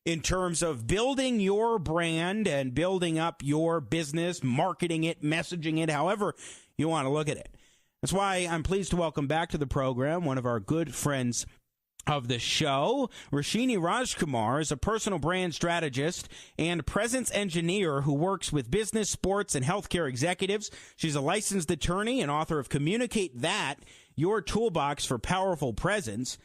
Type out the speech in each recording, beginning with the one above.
in terms of building your brand and building up your business, marketing it, messaging it, however you want to look at it. That's why I'm pleased to welcome back to the program one of our good friends of the show. Roshini Rajkumar is a personal brand strategist and presence engineer who works with business, sports, and healthcare executives. She's a licensed attorney and author of Communicate That, Your Toolbox for Powerful Presence.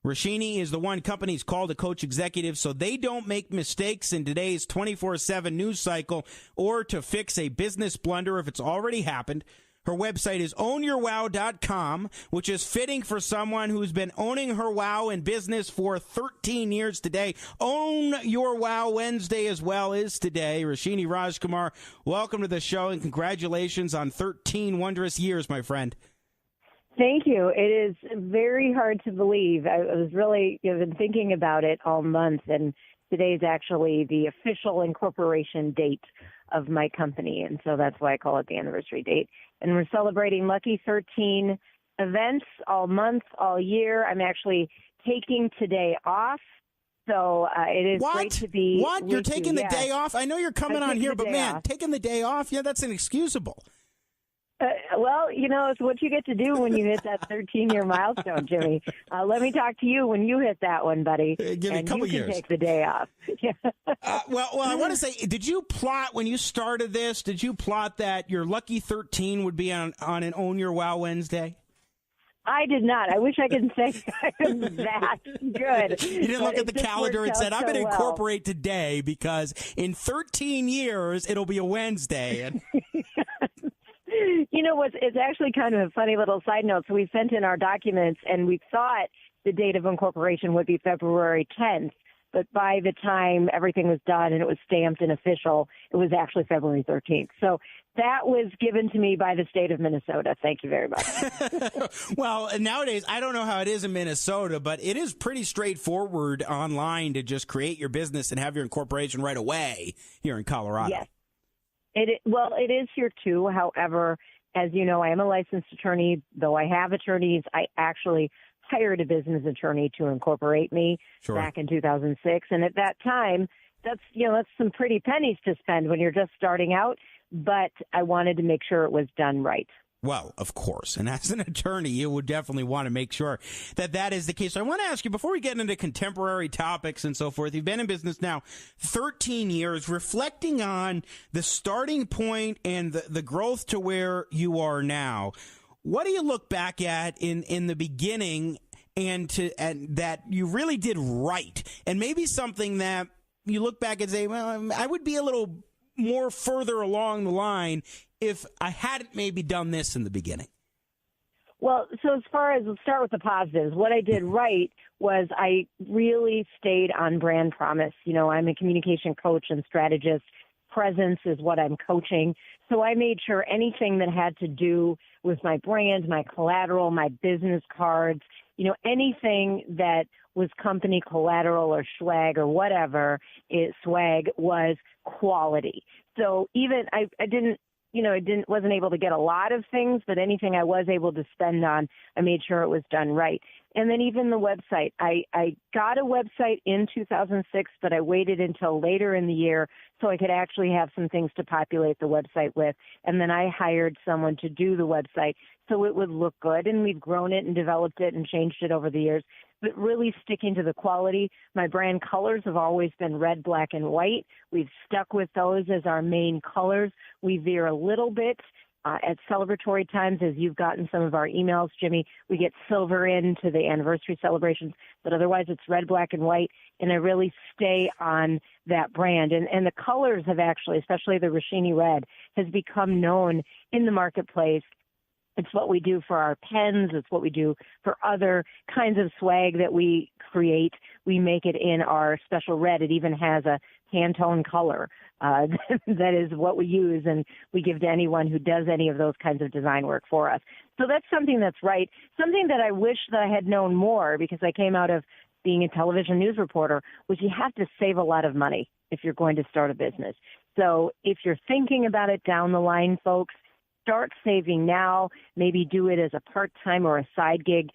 Roshini is the one companies call to coach executives so they don't make mistakes in today's 24/7 news cycle or to fix a business blunder if it's already happened. Her website is ownyourwow.com, which is fitting for someone who's been owning her wow in business for 13 years today. Own Your Wow Wednesday as well is today. Roshini Rajkumar, welcome to the show and congratulations on 13 wondrous years, my friend. Thank you. It is very hard to believe. I was really been thinking about it all month, and today is actually the official incorporation date of my company, and so that's why I call it the anniversary date. And we're celebrating Lucky 13 events all month, all year. I'm actually taking today off, so it is great to be What? You're taking the Yeah. day off? I know you're coming on here, but man, taking the day off, yeah, that's inexcusable. Well, it's what you get to do when you hit that 13-year milestone, Jimmy. Let me talk to you when you hit that one, buddy. Give me a couple years. You can years. take the day off. Well, I want to say, did you plot when you started this? Did you plot that your lucky 13 would be on an Own Your Wow Wednesday? I did not. I wish I could say I'm that good. You didn't look at the calendar and said, I'm going to incorporate today because in 13 years, it'll be a Wednesday. You know what? It's actually kind of a funny little side note. So we sent in our documents, and we thought the date of incorporation would be February 10th. But by the time everything was done and it was stamped and official, it was actually February 13th. So that was given to me by the state of Minnesota. Thank you very much. Well, nowadays, I don't know how it is in Minnesota, but it is pretty straightforward online to just create your business and have your incorporation right away here in Colorado. Yes. It is here too. However, as you know, I am a licensed attorney. Though I have attorneys, I actually hired a business attorney to incorporate me back in 2006. And at that time, that's some pretty pennies to spend when you're just starting out. But I wanted to make sure it was done right. Well, of course. And as an attorney, you would definitely want to make sure that that is the case. So I want to ask you, before we get into contemporary topics and so forth, you've been in business now 13 years, reflecting on the starting point and the growth to where you are now. What do you look back at in the beginning and that you really did right? And maybe something that you look back and say, well, I would be a little more further along the line if I hadn't maybe done this in the beginning. Well, so as far as, let's start with the positives. What I did right was I really stayed on brand promise. I'm a communication coach and strategist. Presence is what I'm coaching. So I made sure anything that had to do with my brand, my collateral, my business cards, anything that was company collateral or swag or whatever, swag was quality. So even I wasn't able to get a lot of things, but anything I was able to spend on, I made sure it was done right. And then even the website, I got a website in 2006, but I waited until later in the year so I could actually have some things to populate the website with. And then I hired someone to do the website so it would look good. And we've grown it and developed it and changed it over the years. But really sticking to the quality. My brand colors have always been red, black, and white. We've stuck with those as our main colors. We veer a little bit at celebratory times, as you've gotten some of our emails, Jimmy. We get silver into the anniversary celebrations, but otherwise it's red, black, and white. And I really stay on that brand. And the colors have actually, especially the Roshini red, has become known in the marketplace. It's what we do for our pens. It's what we do for other kinds of swag that we create. We make it in our special red. It even has a Pantone color. That is what we use, and we give to anyone who does any of those kinds of design work for us. So that's something that's right. Something that I wish that I had known more, because I came out of being a television news reporter, was you have to save a lot of money if you're going to start a business. So if you're thinking about it down the line, folks, start saving now. Maybe do it as a part-time or a side gig.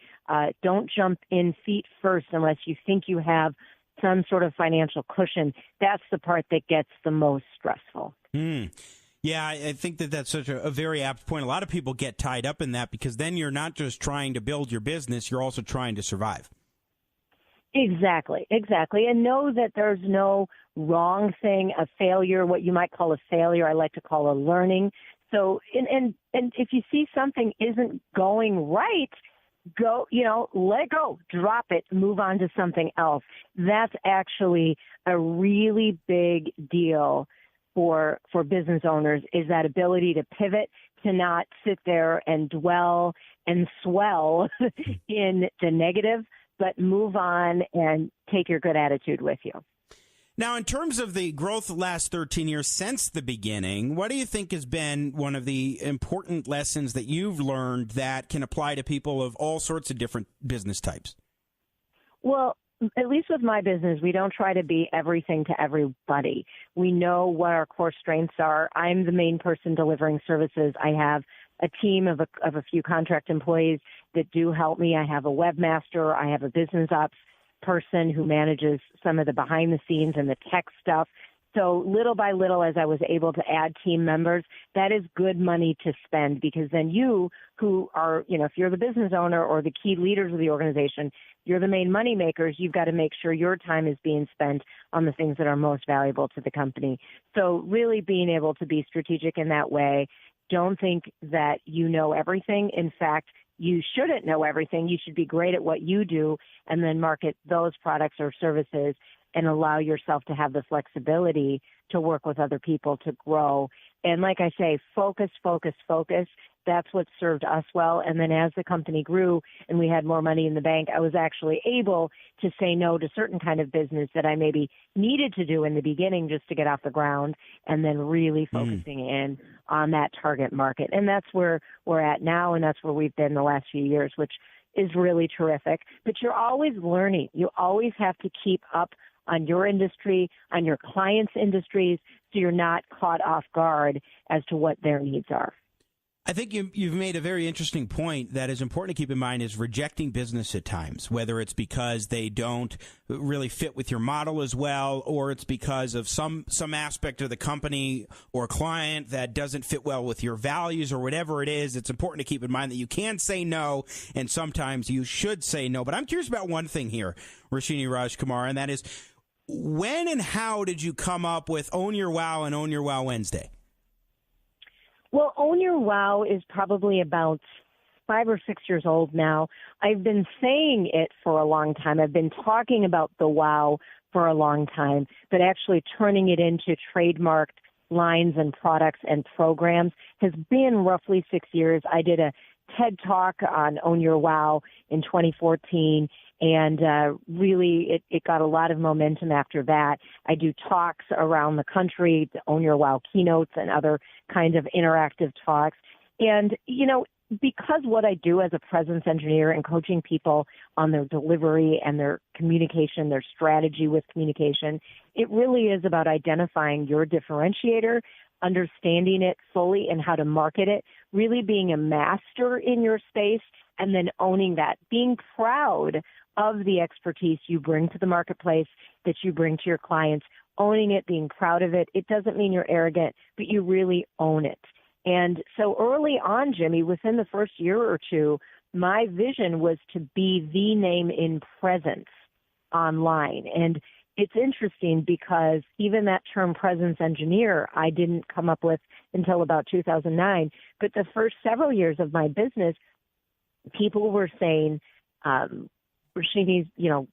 Don't jump in feet first unless you think you have some sort of financial cushion, that's the part that gets the most stressful. Yeah, I think that's such a very apt point. A lot of people get tied up in that because then you're not just trying to build your business, you're also trying to survive. Exactly. And know that there's no wrong thing, a failure, what you might call a failure, I like to call a learning. So, and if you see something isn't going right, go, let it go, drop it, move on to something else. That's actually a really big deal for business owners, is that ability to pivot, to not sit there and dwell and swell in the negative, but move on and take your good attitude with you. Now, in terms of the growth the last 13 years since the beginning, what do you think has been one of the important lessons that you've learned that can apply to people of all sorts of different business types? Well, at least with my business, we don't try to be everything to everybody. We know what our core strengths are. I'm the main person delivering services. I have a team of a few contract employees that do help me. I have a webmaster. I have a business ops person who manages some of the behind the scenes and the tech stuff. So little by little, as I was able to add team members, that is good money to spend, because then you, who are, if you're the business owner or the key leaders of the organization, you're the main money makers. You've got to make sure your time is being spent on the things that are most valuable to the company. So really being able to be strategic in that way. Don't think that you know everything. In fact, you shouldn't know everything. You should be great at what you do and then market those products or services and allow yourself to have the flexibility to work with other people to grow. And like I say, focus. That's what served us well. And then as the company grew and we had more money in the bank, I was actually able to say no to certain kind of business that I maybe needed to do in the beginning just to get off the ground, and then really focusing in on that target market. And that's where we're at now, and that's where we've been the last few years, which is really terrific. But you're always learning. You always have to keep up on your industry, on your clients' industries, so you're not caught off guard as to what their needs are. I think you've made a very interesting point that is important to keep in mind, is rejecting business at times, whether it's because they don't really fit with your model as well, or it's because of some aspect of the company or client that doesn't fit well with your values or whatever it is. It's important to keep in mind that you can say no, and sometimes you should say no. But I'm curious about one thing here, Roshini Rajkumar, and that is, when and how did you come up with Own Your Wow and Own Your Wow Wednesday? Well, Own Your Wow is probably about 5 or 6 years old now. I've been saying it for a long time. I've been talking about the wow for a long time, but actually turning it into trademarked lines and products and programs has been roughly 6 years. I did a TED Talk on Own Your Wow in 2014, and really it got a lot of momentum after that. I do talks around the country, the Own Your Wow keynotes and other kinds of interactive talks. And, because what I do as a presence engineer and coaching people on their delivery and their communication, their strategy with communication, it really is about identifying your differentiator, understanding it fully and how to market it, really being a master in your space, and then owning that, being proud of the expertise you bring to the marketplace, that you bring to your clients, owning it, being proud of it. It doesn't mean you're arrogant, but you really own it. And so early on, Jimmy, within the first year or two, my vision was to be the name in presence online. And it's interesting because even that term presence engineer, I didn't come up with until about 2009. But the first several years of my business, people were saying, Roshini,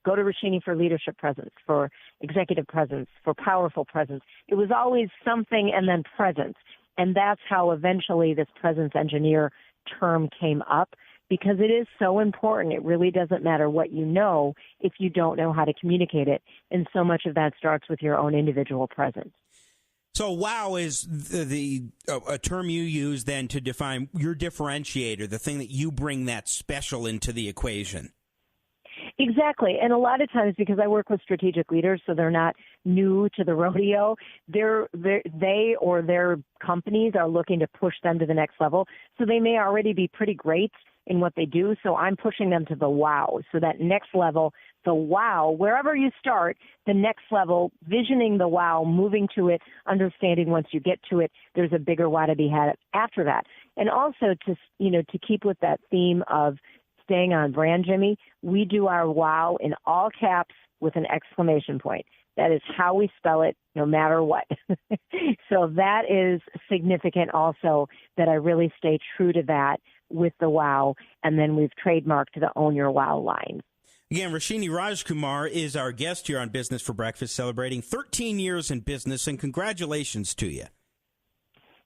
go to Roshini for leadership presence, for executive presence, for powerful presence. It was always something and then presence. And that's how eventually this presence engineer term came up, because it is so important. It really doesn't matter what you know if you don't know how to communicate it. And so much of that starts with your own individual presence. So wow is a term you use then to define your differentiator, the thing that you bring that special into the equation. Exactly. And a lot of times, because I work with strategic leaders, so they're not new to the rodeo, they or their companies are looking to push them to the next level. So they may already be pretty great in what they do. So I'm pushing them to the wow. So that next level, the wow, wherever you start, the next level, visioning the wow, moving to it, understanding once you get to it, there's a bigger wow to be had after that. And also to keep with that theme of staying on brand, Jimmy, we do our wow in all caps with an exclamation point. That is how we spell it, no matter what. So that is significant also, that I really stay true to that with the wow. And then we've trademarked the Own Your Wow line. Again, Roshini Rajkumar is our guest here on Business for Breakfast, celebrating 13 years in business, and congratulations to you.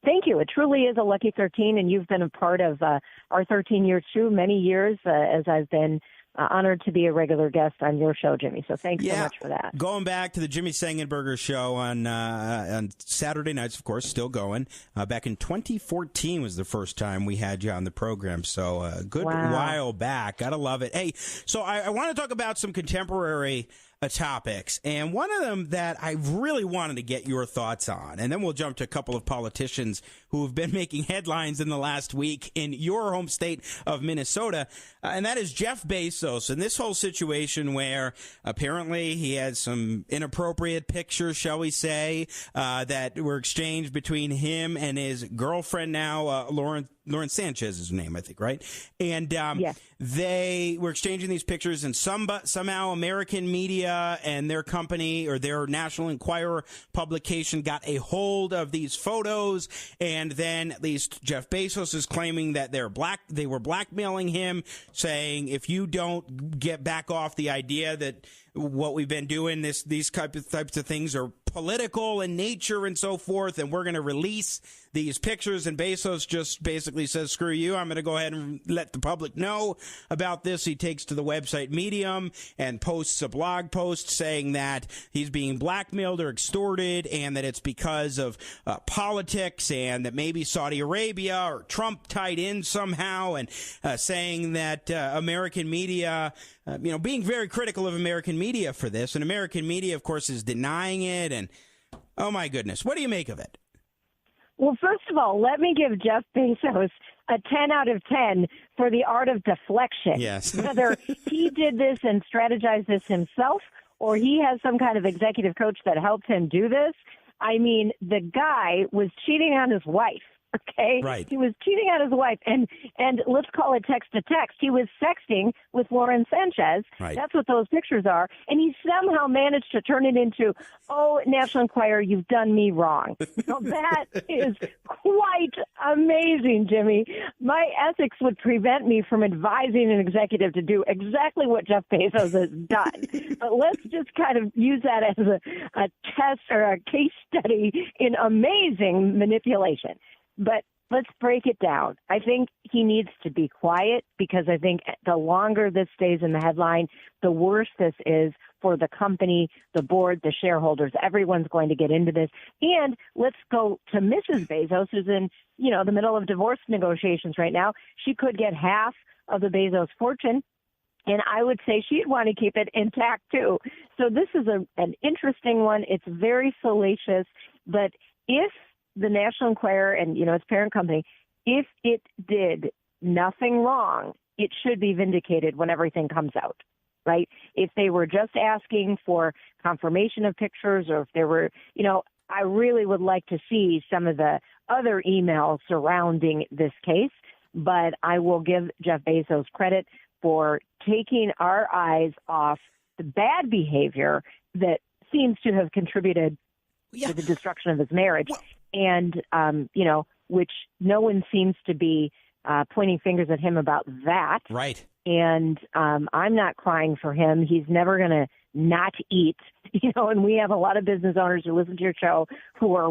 Thank you. It truly is a lucky 13, and you've been a part of our 13 years too, many years as I've been honored to be a regular guest on your show, Jimmy. So thanks so much for that. Going back to the Jimmy Sengenberger show on Saturday nights, of course, still going. Back in 2014 was the first time we had you on the program. So a good while back. Gotta love it. Hey, so I want to talk about some contemporary topics, and one of them that I really wanted to get your thoughts on, and then we'll jump to a couple of politicians who have been making headlines in the last week in your home state of Minnesota, and that is Jeff Bezos and this whole situation where apparently he had some inappropriate pictures, shall we say, that were exchanged between him and his girlfriend now, Lauren Sanchez is her name, I think, right? And yes. They were exchanging these pictures, and somehow American media and their company or their National Enquirer publication got a hold of these photos, and then at least Jeff Bezos is claiming that they were blackmailing him, saying if you don't get back off the idea that what we've been doing, these types of things are political in nature and so forth, and we're going to release these pictures. And Bezos just basically says, screw you, I'm going to go ahead and let the public know about this. He takes to the website Medium and posts a blog post saying that he's being blackmailed or extorted, and that it's because of politics, and that maybe Saudi Arabia or Trump tied in somehow, and saying that American media, being very critical of American media for this. And American media, of course, is denying it. And, oh, my goodness, what do you make of it? Well, first of all, let me give Jeff Bezos a 10 out of 10 for the art of deflection. Yes. Whether he did this and strategized this himself, or he has some kind of executive coach that helped him do this. I mean, the guy was cheating on his wife. Okay. Right. He was cheating on his wife, and let's call it text to text. He was sexting with Lauren Sanchez. Right. That's what those pictures are. And he somehow managed to turn it into, oh, National Enquirer, you've done me wrong. So that is quite amazing, Jimmy. My ethics would prevent me from advising an executive to do exactly what Jeff Bezos has done. But let's just kind of use that as a test or a case study in amazing manipulation. But let's break it down. I think he needs to be quiet, because I think the longer this stays in the headline, the worse this is for the company, the board, the shareholders. Everyone's going to get into this. And let's go to Mrs. Bezos, who's in, the middle of divorce negotiations right now. She could get half of the Bezos fortune, and I would say she'd want to keep it intact too. So this is an interesting one. It's very salacious, but if the National Enquirer and, its parent company, if it did nothing wrong, it should be vindicated when everything comes out, right? If they were just asking for confirmation of pictures, or if there were, I really would like to see some of the other emails surrounding this case, but I will give Jeff Bezos credit for taking our eyes off the bad behavior that seems to have contributed to the destruction of his marriage. And, which no one seems to be pointing fingers at him about that. Right. And I'm not crying for him. He's never going to not eat, and we have a lot of business owners who listen to your show who are,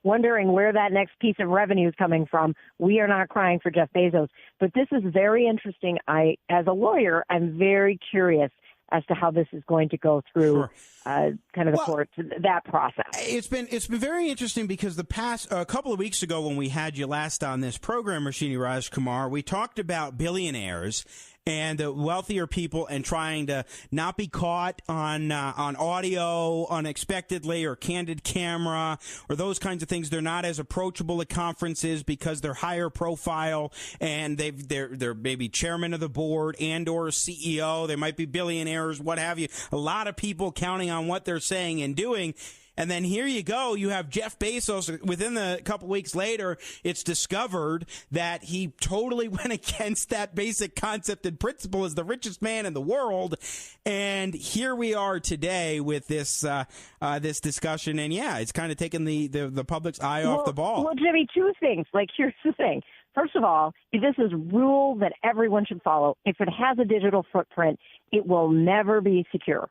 wondering where that next piece of revenue is coming from. We are not crying for Jeff Bezos. But this is very interesting. As a lawyer, I'm very curious as to how this is going to go through kind of the court, that process. It's been very interesting, because the past a couple of weeks ago when we had you last on this program, Roshini Rajkumar, we talked about billionaires and the wealthier people, and trying to not be caught on audio unexpectedly or candid camera or those kinds of things. They're not as approachable at conferences because they're higher profile, and they're maybe chairman of the board and or CEO. They might be billionaires, what have you. A lot of people counting on what they're saying and doing. And then here you go. You have Jeff Bezos. Within a couple weeks later, it's discovered that he totally went against that basic concept and principle as the richest man in the world. And here we are today with this this discussion. And yeah, it's kind of taken the public's eye off the ball. Well, Jimmy, two things. Like, here's the thing. First of all, this is a rule that everyone should follow. If it has a digital footprint, it will never be secure.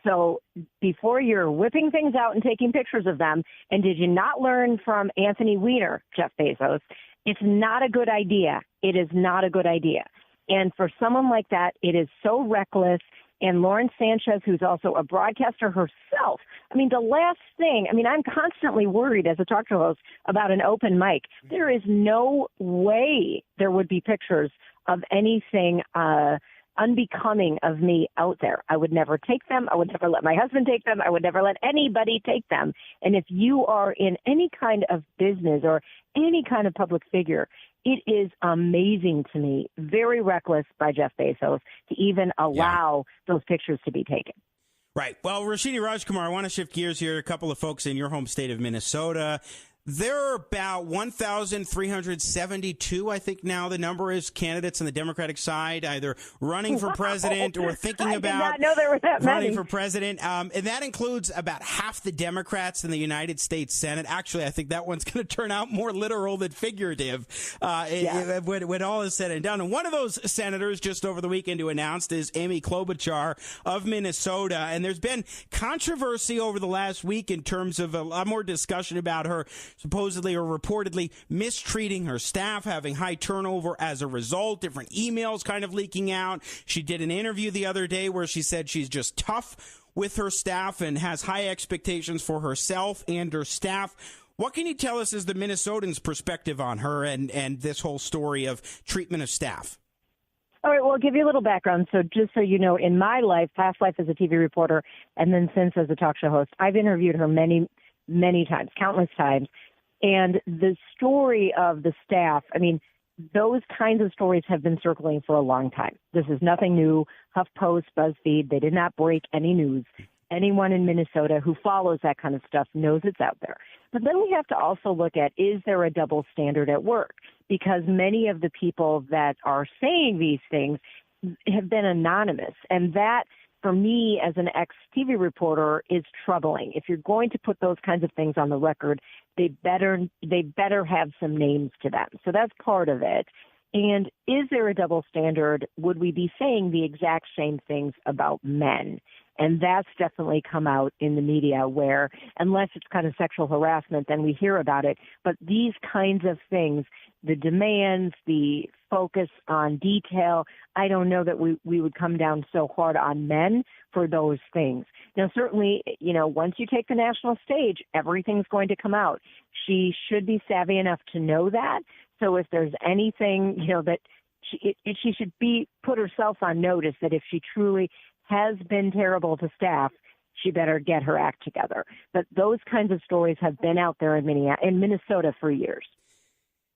So before you're whipping things out and taking pictures of them, and did you not learn from Anthony Weiner, Jeff Bezos, it's not a good idea. It is not a good idea. And for someone like that, it is so reckless. And Lauren Sanchez, who's also a broadcaster herself, I mean, the last thing, I'm constantly worried as a talk show host about an open mic. There is no way there would be pictures of anything unbecoming of me out there. I would never take them. I would never let my husband take them. I would never let anybody take them. And if you are in any kind of business or any kind of public figure, it is amazing to me, very reckless by Jeff Bezos to even allow those pictures to be taken. Right. Well, Roshini Rajkumar, I want to shift gears here. A couple of folks in your home state of Minnesota. There are about 1,372, I think now the number is, candidates on the Democratic side, either running for president or thinking about I did not know there were that running many. for president. And that includes about half the Democrats in the United States Senate. Actually, I think that one's going to turn out more literal than figurative when all is said and done. And one of those senators just over the weekend who announced is Amy Klobuchar of Minnesota. And there's been controversy over the last week in terms of a lot more discussion about her supposedly or reportedly mistreating her staff, having high turnover as a result, different emails kind of leaking out. She did an interview the other day where she said she's just tough with her staff and has high expectations for herself and her staff. What can you tell us as the Minnesotans' perspective on her and this whole story of treatment of staff? All right, well, I'll give you a little background. So just so you know, in my life, past life as a TV reporter and then since as a talk show host, I've interviewed her many times, countless times. And the story of the staff, those kinds of stories have been circling for a long time. This is nothing new. HuffPost, BuzzFeed, they did not break any news. Anyone in Minnesota who follows that kind of stuff knows it's out there. But then we have to also look at, is there a double standard at work? Because many of the people that are saying these things have been anonymous. And that, for me, as an ex-TV reporter, is troubling. If you're going to put those kinds of things on the record, they better have some names to them. So that's part of it. And is there a double standard? Would we be saying the exact same things about men? And that's definitely come out in the media where, unless it's kind of sexual harassment, then we hear about it. But these kinds of things, the demands, the focus on detail, I don't know that we would come down so hard on men for those things. Now, certainly, once you take the national stage, everything's going to come out. She should be savvy enough to know that. So if there's anything, that she should put herself on notice that if she truly has been terrible to staff, she better get her act together. But those kinds of stories have been out there in Minnesota for years.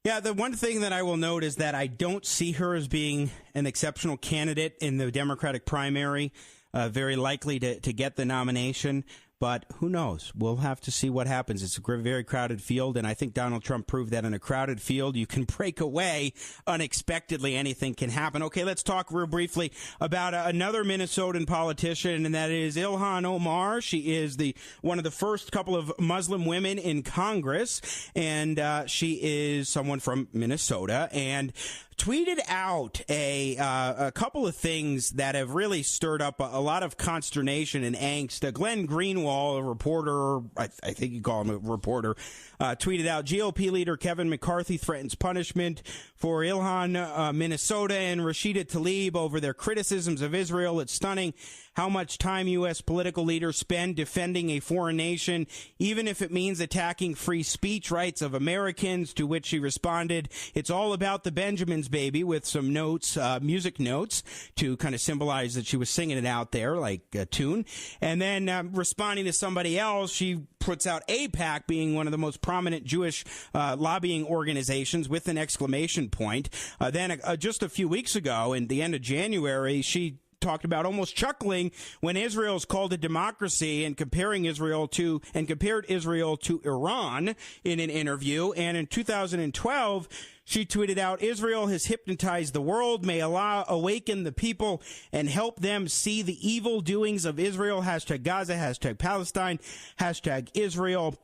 Yeah, the one thing that I will note is that I don't see her as being an exceptional candidate in the Democratic primary, very likely to get the nomination. But who knows? We'll have to see what happens. It's a very crowded field, and I think Donald Trump proved that in a crowded field, you can break away unexpectedly. Anything can happen. Okay, let's talk real briefly about another Minnesotan politician, and that is Ilhan Omar. She is one of the first couple of Muslim women in Congress, and she is someone from Minnesota, and tweeted out a couple of things that have really stirred up a lot of consternation and angst. Glenn Greenwald, a reporter, I think you call him a reporter, tweeted out, GOP leader Kevin McCarthy threatens punishment for Ilhan, Minnesota, and Rashida Tlaib over their criticisms of Israel. It's stunning how much time U.S. political leaders spend defending a foreign nation, even if it means attacking free speech rights of Americans, to which she responded, "It's all about the Benjamins, baby," with some notes, music notes, to kind of symbolize that she was singing it out there like a tune. And then responding to somebody else, she puts out AIPAC being one of the most prominent Jewish lobbying organizations with an exclamation point. Then just a few weeks ago, in the end of January, she talked about almost chuckling when Israel's called a democracy and compared Israel to Iran in an interview. And in 2012, she tweeted out, "Israel has hypnotized the world. May Allah awaken the people and help them see the evil doings of Israel. Hashtag Gaza, hashtag Palestine, hashtag Israel."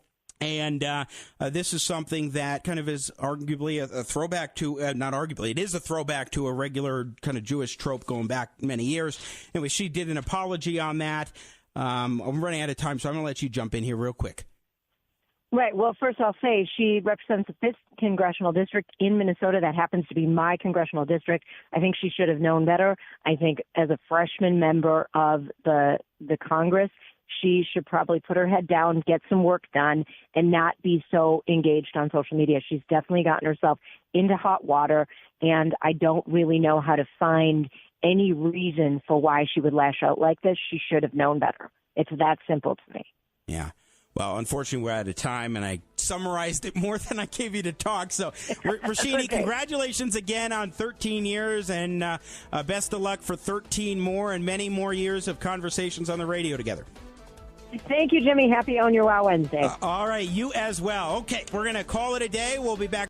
And this is something that kind of is arguably a throwback to, not arguably, it is a throwback to a regular kind of Jewish trope going back many years. Anyway, she did an apology on that. I'm running out of time, so I'm going to let you jump in here real quick. Right. Well, first I'll say she represents the 5th congressional district in Minnesota. That happens to be my congressional district. I think she should have known better. I think as a freshman member of the Congress, she should probably put her head down, get some work done, and not be so engaged on social media. She's definitely gotten herself into hot water, and I don't really know how to find any reason for why she would lash out like this. She should have known better. It's that simple to me. Yeah. Well, unfortunately, we're out of time, and I summarized it more than I gave you to talk. So, Roshini, okay. Congratulations again on 13 years, and best of luck for 13 more and many more years of conversations on the radio together. Thank you, Jimmy. Happy Own Your Wow Wednesday. All right, you as well. Okay, we're going to call it a day. We'll be back.